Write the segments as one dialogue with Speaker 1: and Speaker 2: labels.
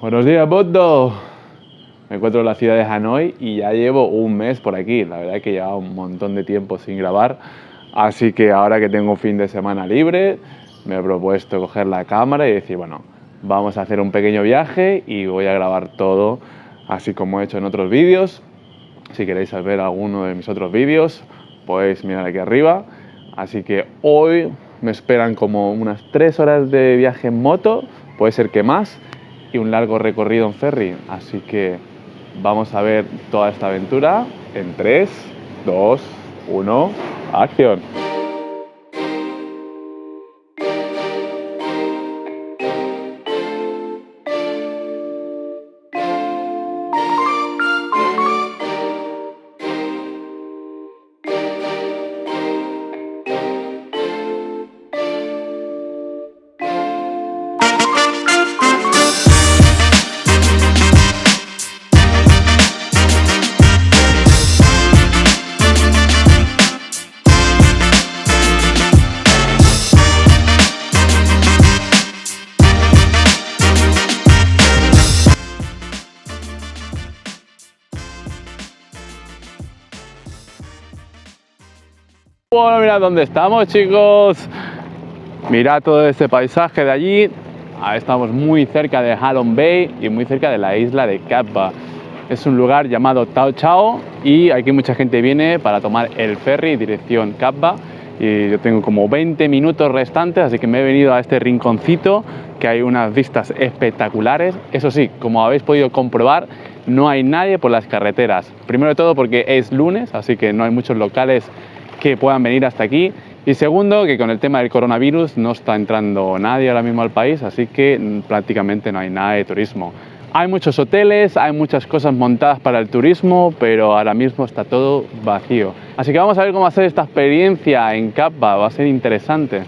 Speaker 1: Buenos días, Boto. Me encuentro en la ciudad de Hanoi y ya llevo un mes por aquí. La verdad es que llevaba un montón de tiempo sin grabar. Así que ahora que tengo un fin de semana libre, me he propuesto coger la cámara y decir, bueno, vamos a hacer un pequeño viaje y voy a grabar todo, así como he hecho en otros vídeos. Si queréis ver alguno de mis otros vídeos, podéis mirar aquí arriba. Así que hoy me esperan como unas 3 horas de viaje en moto, puede ser que más, y un largo recorrido en ferry. Así que vamos a ver toda esta aventura en 3, 2, 1, acción. Bueno, mirad dónde estamos, chicos. Mirad todo este paisaje de allí. Ahí estamos muy cerca de Halong Bay y muy cerca de la isla de Cat Ba. Es un lugar llamado Tau Chau y aquí mucha gente viene para tomar el ferry dirección Cat Ba. Y yo tengo como 20 minutos restantes, así que me he venido a este rinconcito que hay unas vistas espectaculares. Eso sí, como habéis podido comprobar, no hay nadie por las carreteras. Primero de todo porque es lunes, así que no hay muchos locales que puedan venir hasta aquí. Y segundo, que con el tema del coronavirus no está entrando nadie ahora mismo al país, así que prácticamente no hay nada de turismo. Hay muchos hoteles, hay muchas cosas montadas para el turismo, pero ahora mismo está todo vacío. Así que vamos a ver cómo hacer esta experiencia en Cat Ba, va a ser interesante.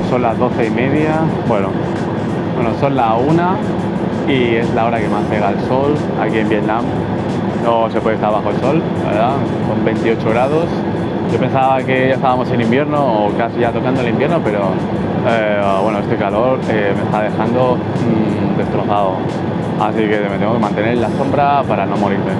Speaker 1: Son las 12:30, bueno, son las 1 y es la hora que más pega el sol aquí en Vietnam. No se puede estar bajo el sol, ¿verdad? Son 28 grados. Yo pensaba que ya estábamos en invierno o casi ya tocando el invierno, pero bueno, este calor me está dejando destrozado. Así que me tengo que mantener en la sombra para no morirme.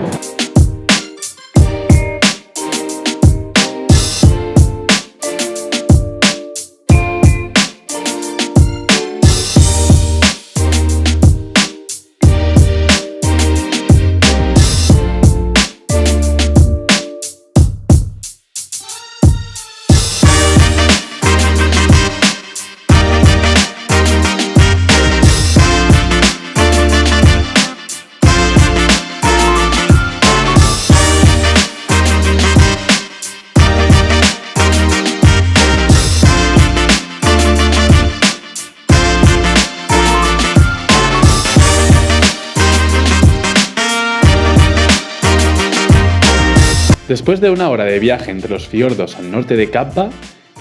Speaker 1: Después de una hora de viaje entre los fiordos al norte de Cat Ba,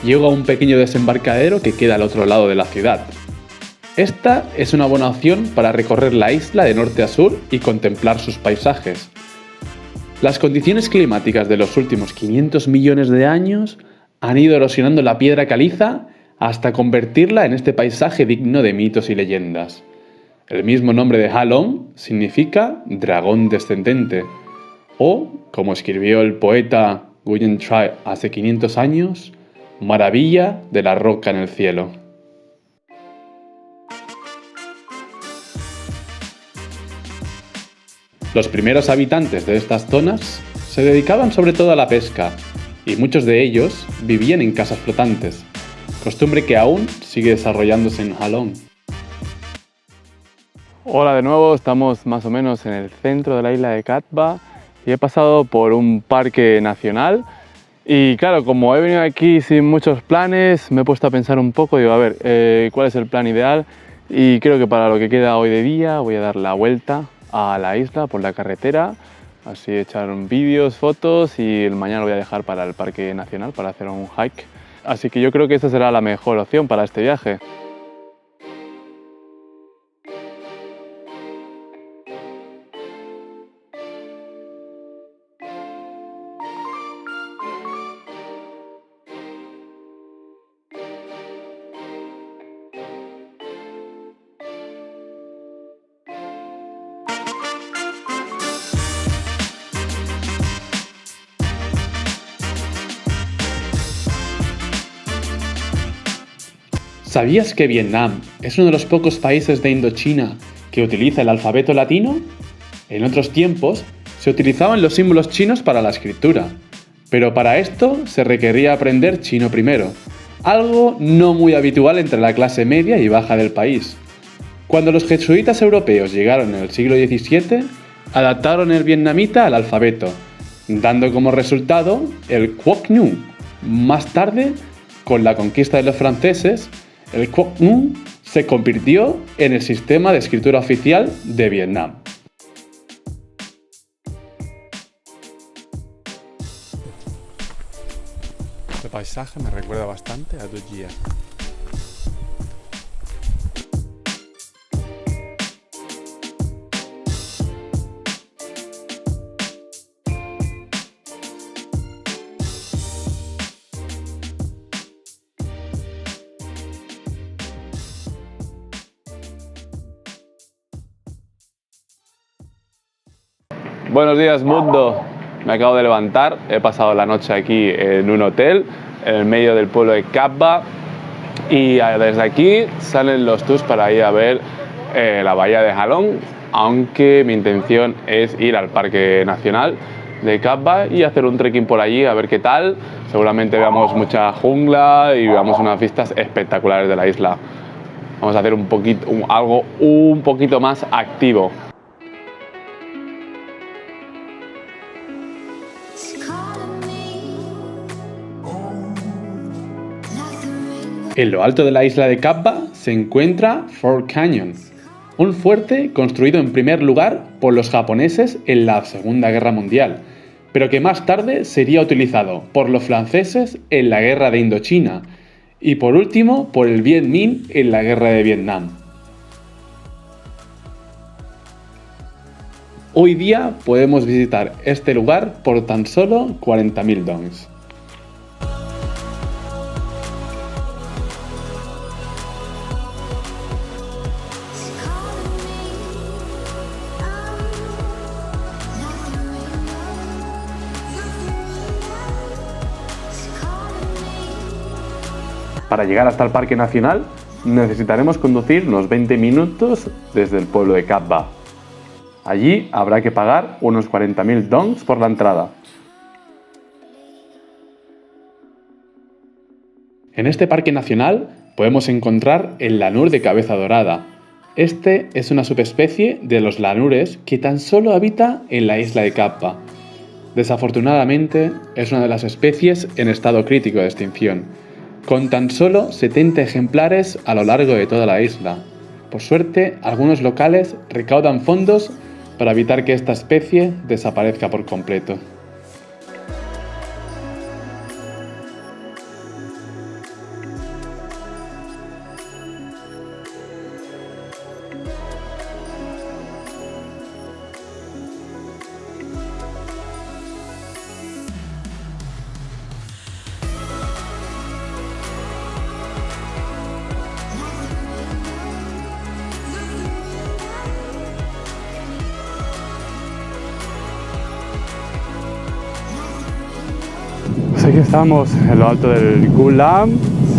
Speaker 1: llego a un pequeño desembarcadero que queda al otro lado de la ciudad. Esta es una buena opción para recorrer la isla de norte a sur y contemplar sus paisajes. Las condiciones climáticas de los últimos 500 millones de años han ido erosionando la piedra caliza hasta convertirla en este paisaje digno de mitos y leyendas. El mismo nombre de Ha Long significa dragón descendente, o, como escribió el poeta Nguyen Trai hace 500 años, maravilla de la roca en el cielo. Los primeros habitantes de estas zonas se dedicaban sobre todo a la pesca, y muchos de ellos vivían en casas flotantes, costumbre que aún sigue desarrollándose en Ha Long. Hola de nuevo, estamos más o menos en el centro de la isla de Cat Ba y he pasado por un parque nacional Y claro, como he venido aquí sin muchos planes, me he puesto a pensar un poco, digo, a ver, ¿cuál es el plan ideal? Y creo que para lo que queda hoy de día voy a dar la vuelta a la isla por la carretera, así echar vídeos, fotos y mañana lo voy a dejar para el Parque Nacional para hacer un hike. Así que yo creo que esta será la mejor opción para este viaje.
Speaker 2: ¿Sabías que Vietnam es uno de los pocos países de Indochina que utiliza el alfabeto latino? En otros tiempos se utilizaban los símbolos chinos para la escritura, pero para esto se requería aprender chino primero, algo no muy habitual entre la clase media y baja del país. Cuando los jesuitas europeos llegaron en el siglo XVII, adaptaron el vietnamita al alfabeto, dando como resultado el Quoc Nhu. Más tarde, con la conquista de los franceses, el Quoc Nhu se convirtió en el sistema de escritura oficial de Vietnam.
Speaker 1: Este paisaje me recuerda bastante a Dua Gia. Buenos días, mundo. Me acabo de levantar, he pasado la noche aquí en un hotel en el medio del pueblo de Cap Ba y desde aquí salen los tours para ir a ver la bahía de Halong, aunque mi intención es ir al Parque Nacional de Cap Ba y hacer un trekking por allí a ver qué tal. Seguramente veamos mucha jungla y veamos unas vistas espectaculares de la isla. Vamos a hacer algo un poquito más activo.
Speaker 2: En lo alto de la isla de Cap Ba se encuentra Fort Canyon, un fuerte construido en primer lugar por los japoneses en la Segunda Guerra Mundial, pero que más tarde sería utilizado por los franceses en la Guerra de Indochina y por último por el Viet Minh en la Guerra de Vietnam. Hoy día podemos visitar este lugar por tan solo 40.000 dongs. Para llegar hasta el Parque Nacional necesitaremos conducir unos 20 minutos desde el pueblo de Cap Ba. Allí habrá que pagar unos 40.000 dongs por la entrada. En este parque nacional podemos encontrar el lanur de cabeza dorada. Este es una subespecie de los lanures que tan solo habita en la isla de Cap Ba. Desafortunadamente es una de las especies en estado crítico de extinción, con tan solo 70 ejemplares a lo largo de toda la isla. Por suerte, algunos locales recaudan fondos para evitar que esta especie desaparezca por completo.
Speaker 1: Pues aquí estamos en lo alto del Cú Lam.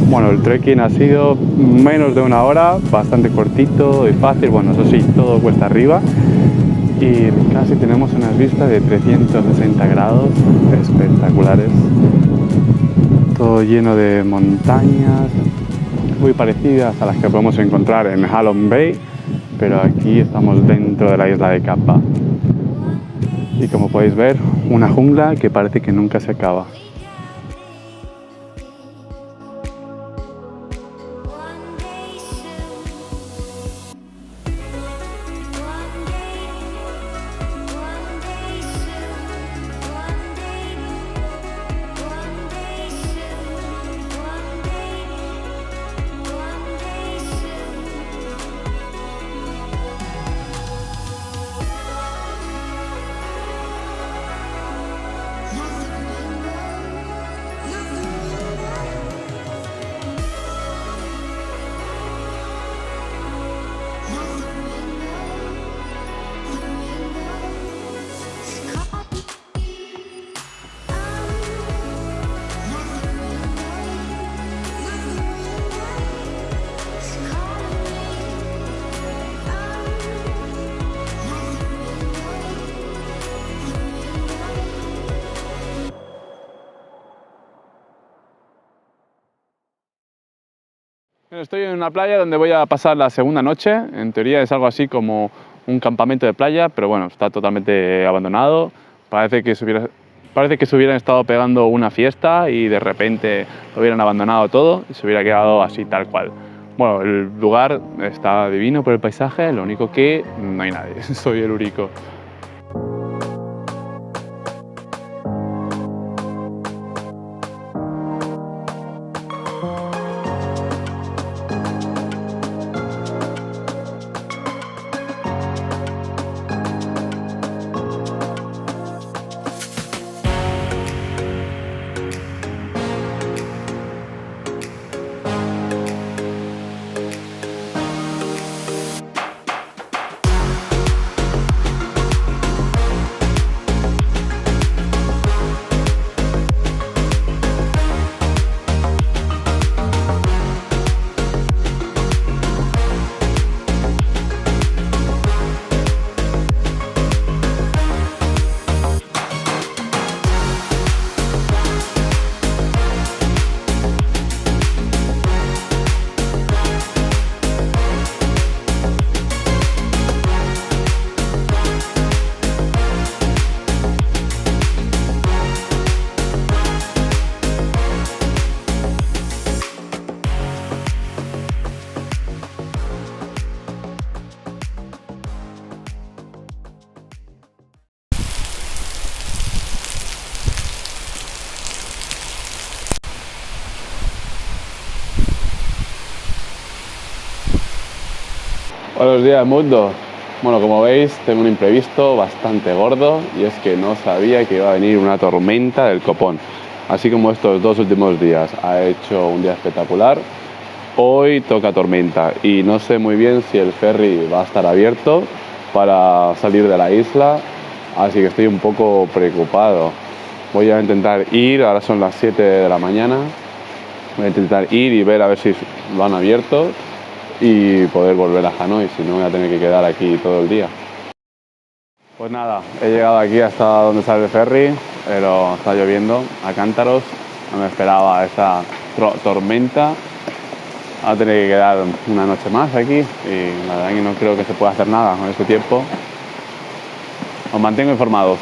Speaker 1: Bueno, el trekking ha sido menos de una hora, bastante cortito y fácil. Bueno, eso sí, todo cuesta arriba. Y casi tenemos unas vistas de 360 grados espectaculares. Todo lleno de montañas, muy parecidas a las que podemos encontrar en Halong Bay, pero aquí estamos dentro de la isla de Cap Ba. Y como podéis ver, una jungla que parece que nunca se acaba. Estoy en una playa donde voy a pasar la segunda noche. En teoría es algo así como un campamento de playa, pero bueno, está totalmente abandonado. Parece que se hubieran estado pegando una fiesta y de repente lo hubieran abandonado todo y se hubiera quedado así tal cual. Bueno, el lugar está divino por el paisaje, lo único que no hay nadie, soy el único. Buenos días, mundo. Bueno, como veis, tengo un imprevisto bastante gordo y es que no sabía que iba a venir una tormenta del copón. Así como estos 2 últimos días ha hecho un día espectacular, hoy toca tormenta y no sé muy bien si el ferry va a estar abierto para salir de la isla, así que estoy un poco preocupado. Voy a intentar ir, ahora son las 7 de la mañana, voy a intentar ir y ver a ver si lo han abierto y poder volver a Hanoi, si no voy a tener que quedar aquí todo el día. Pues nada, he llegado aquí hasta donde sale el ferry, pero está lloviendo a cántaros, no me esperaba esta tormenta. Voy a tener que quedar una noche más aquí y la verdad que no creo que se pueda hacer nada con este tiempo. Os mantengo informados.